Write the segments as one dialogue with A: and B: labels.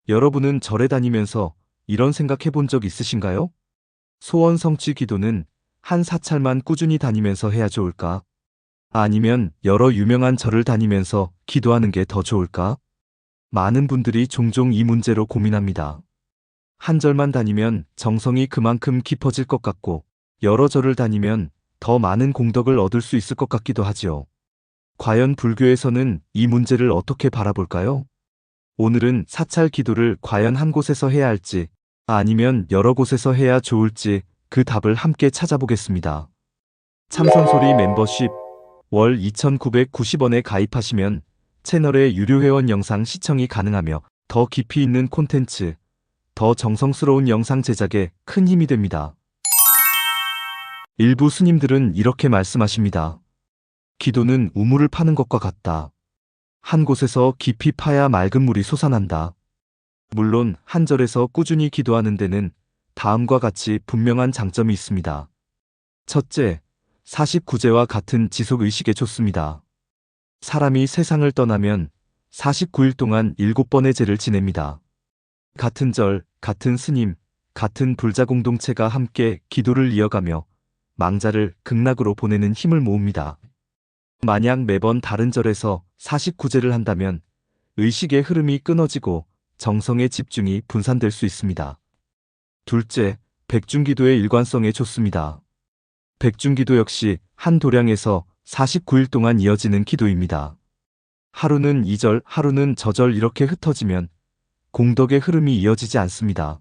A: 여러분은 절에 다니면서 이런 생각해 본 적 있으신가요? 소원 성취 기도는 한 사찰만 꾸준히 다니면서 해야 좋을까? 아니면 여러 유명한 절을 다니면서 기도하는 게 더 좋을까? 많은 분들이 종종 이 문제로 고민합니다. 한 절만 다니면 정성이 그만큼 깊어질 것 같고, 여러 절을 다니면 더 많은 공덕을 얻을 수 있을 것 같기도 하지요. 과연 불교에서는 이 문제를 어떻게 바라볼까요? 오늘은 사찰 기도를 과연 한 곳에서 해야 할지, 아니면 여러 곳에서 해야 좋을지 그 답을 함께 찾아보겠습니다. 참선소리 멤버십 월 2,990원에 가입하시면 채널의 유료 회원 영상 시청이 가능하며 더 깊이 있는 콘텐츠, 더 정성스러운 영상 제작에 큰 힘이 됩니다. 일부 스님들은 이렇게 말씀하십니다. 기도는 우물을 파는 것과 같다. 한 곳에서 깊이 파야 맑은 물이 솟아난다. 물론 한 절에서 꾸준히 기도하는 데는 다음과 같이 분명한 장점이 있습니다. 첫째, 49제와 같은 지속의식에 좋습니다. 사람이 세상을 떠나면 49일 동안 7번의 제를 지냅니다. 같은 절, 같은 스님, 같은 불자 공동체가 함께 기도를 이어가며 망자를 극락으로 보내는 힘을 모읍니다. 만약 매번 다른 절에서 49제를 한다면 의식의 흐름이 끊어지고 정성의 집중이 분산될 수 있습니다. 둘째, 백중기도의 일관성에 좋습니다. 백중기도 역시 한 도량에서 49일 동안 이어지는 기도입니다. 하루는 이 절, 하루는 저 절 이렇게 흩어지면 공덕의 흐름이 이어지지 않습니다.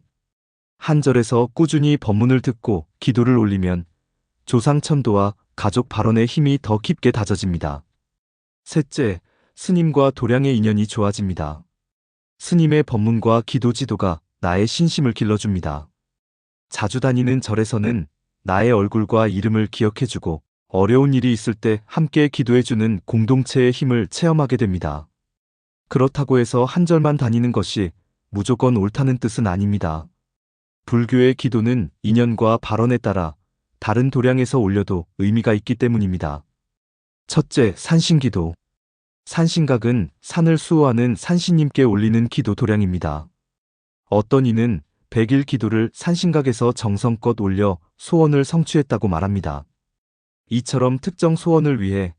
A: 한 절에서 꾸준히 법문을 듣고 기도를 올리면 조상천도와 가족 발언의 힘이 더 깊게 다져집니다. 셋째, 스님과 도량의 인연이 좋아집니다. 스님의 법문과 기도 지도가 나의 신심을 길러줍니다. 자주 다니는 절에서는 나의 얼굴과 이름을 기억해주고 어려운 일이 있을 때 함께 기도해주는 공동체의 힘을 체험하게 됩니다. 그렇다고 해서 한 절만 다니는 것이 무조건 옳다는 뜻은 아닙니다. 불교의 기도는 인연과 발언에 따라 다른 도량에서 올려도 의미가 있기 때문입니다. 첫째, 산신기도. 산신각은 산을 수호하는 산신님께 올리는 기도 도량입니다. 어떤 이는 100일 기도를 산신각에서 정성껏 올려 소원을 성취했다고 말합니다. 이처럼 특정 소원을 위해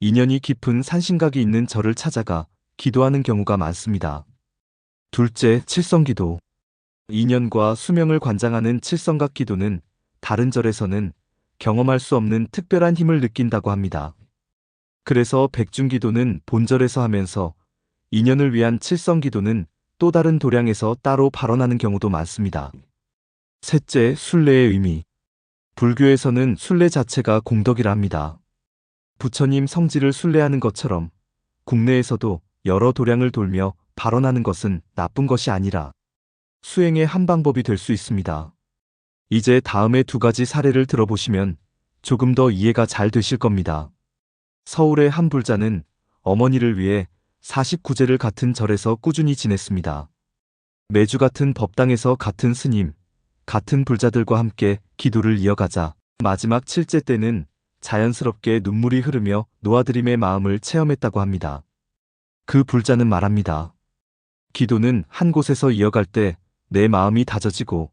A: 인연이 깊은 산신각이 있는 절을 찾아가 기도하는 경우가 많습니다. 둘째, 칠성기도. 인연과 수명을 관장하는 칠성각 기도는 다른 절에서는 경험할 수 없는 특별한 힘을 느낀다고 합니다. 그래서 백중기도는 본절에서 하면서 인연을 위한 칠성기도는 또 다른 도량에서 따로 발언하는 경우도 많습니다. 셋째, 순례의 의미. 불교에서는 순례 자체가 공덕이라 합니다. 부처님 성지를 순례하는 것처럼 국내에서도 여러 도량을 돌며 발언하는 것은 나쁜 것이 아니라 수행의 한 방법이 될 수 있습니다. 이제 다음에 두 가지 사례를 들어보시면 조금 더 이해가 잘 되실 겁니다. 서울의 한 불자는 어머니를 위해 49제를 같은 절에서 꾸준히 지냈습니다. 매주 같은 법당에서 같은 스님, 같은 불자들과 함께 기도를 이어가자 마지막 7제 때는 자연스럽게 눈물이 흐르며 노아드림의 마음을 체험했다고 합니다. 그 불자는 말합니다. 기도는 한 곳에서 이어갈 때 내 마음이 다져지고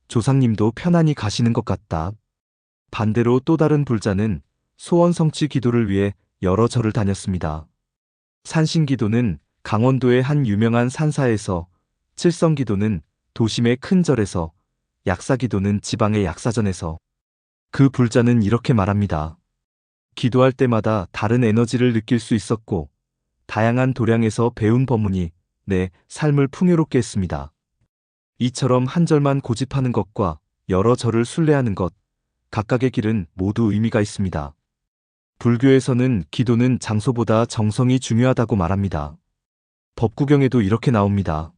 A: 조상님도 편안히 가시는 것 같다. 반대로 또 다른 불자는 소원 성취 기도를 위해 여러 절을 다녔습니다. 산신기도는 강원도의 한 유명한 산사에서, 칠성기도는 도심의 큰 절에서, 약사기도는 지방의 약사전에서. 그 불자는 이렇게 말합니다. 기도할 때마다 다른 에너지를 느낄 수 있었고 다양한 도량에서 배운 법문이 내 삶을 풍요롭게 했습니다. 이처럼 한 절만 고집하는 것과 여러 절을 순례하는 것, 각각의 길은 모두 의미가 있습니다. 불교에서는 기도는 장소보다 정성이 중요하다고 말합니다. 법구경에도 이렇게 나옵니다.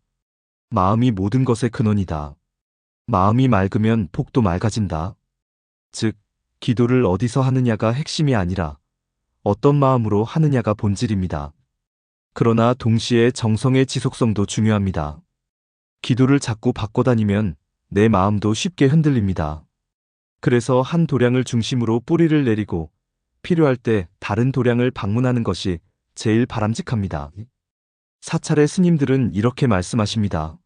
A: 마음이 모든 것의 근원이다. 마음이 맑으면 폭도 맑아진다. 즉, 기도를 어디서 하느냐가 핵심이 아니라 어떤 마음으로 하느냐가 본질입니다. 그러나 동시에 정성의 지속성도 중요합니다. 기도를 자꾸 바꿔다니면 내 마음도 쉽게 흔들립니다. 그래서 한 도량을 중심으로 뿌리를 내리고 필요할 때 다른 도량을 방문하는 것이 제일 바람직합니다. 사찰의 스님들은 이렇게 말씀하십니다.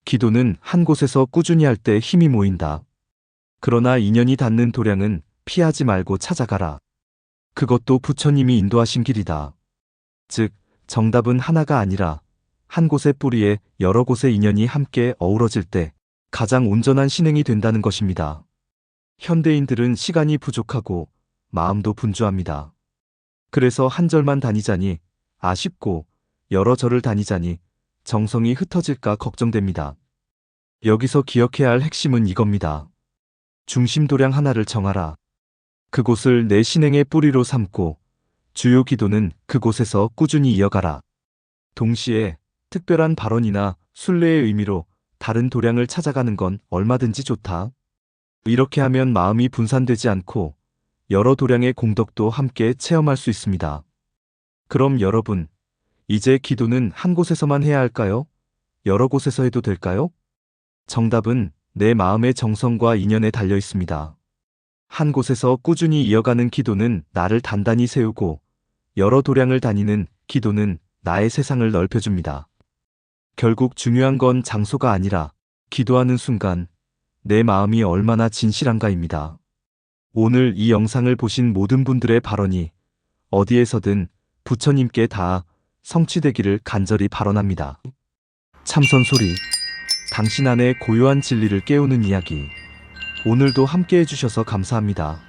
A: 기도는 한 곳에서 꾸준히 할 때 힘이 모인다. 그러나 인연이 닿는 도량은 피하지 말고 찾아가라. 그것도 부처님이 인도하신 길이다. 즉, 정답은 하나가 아니라 한 곳의 뿌리에 여러 곳의 인연이 함께 어우러질 때 가장 온전한 신행이 된다는 것입니다. 현대인들은 시간이 부족하고 마음도 분주합니다. 그래서 한 절만 다니자니 아쉽고 여러 절을 다니자니 정성이 흩어질까 걱정됩니다. 여기서 기억해야 할 핵심은 이겁니다. 중심 도량 하나를 정하라. 그곳을 내 신행의 뿌리로 삼고 주요 기도는 그곳에서 꾸준히 이어가라. 동시에 특별한 발언이나 순례의 의미로 다른 도량을 찾아가는 건 얼마든지 좋다. 이렇게 하면 마음이 분산되지 않고 여러 도량의 공덕도 함께 체험할 수 있습니다. 그럼 여러분, 이제 기도는 한 곳에서만 해야 할까요? 여러 곳에서 해도 될까요? 정답은 내 마음의 정성과 인연에 달려 있습니다. 한 곳에서 꾸준히 이어가는 기도는 나를 단단히 세우고 여러 도량을 다니는 기도는 나의 세상을 넓혀줍니다. 결국 중요한 건 장소가 아니라 기도하는 순간 내 마음이 얼마나 진실한가입니다. 오늘 이 영상을 보신 모든 분들의 발언이 어디에서든 부처님께 닿아 성취되기를 간절히 발언합니다. 참선소리, 당신 안의 고요한 진리를 깨우는 이야기. 오늘도 함께 해주셔서 감사합니다.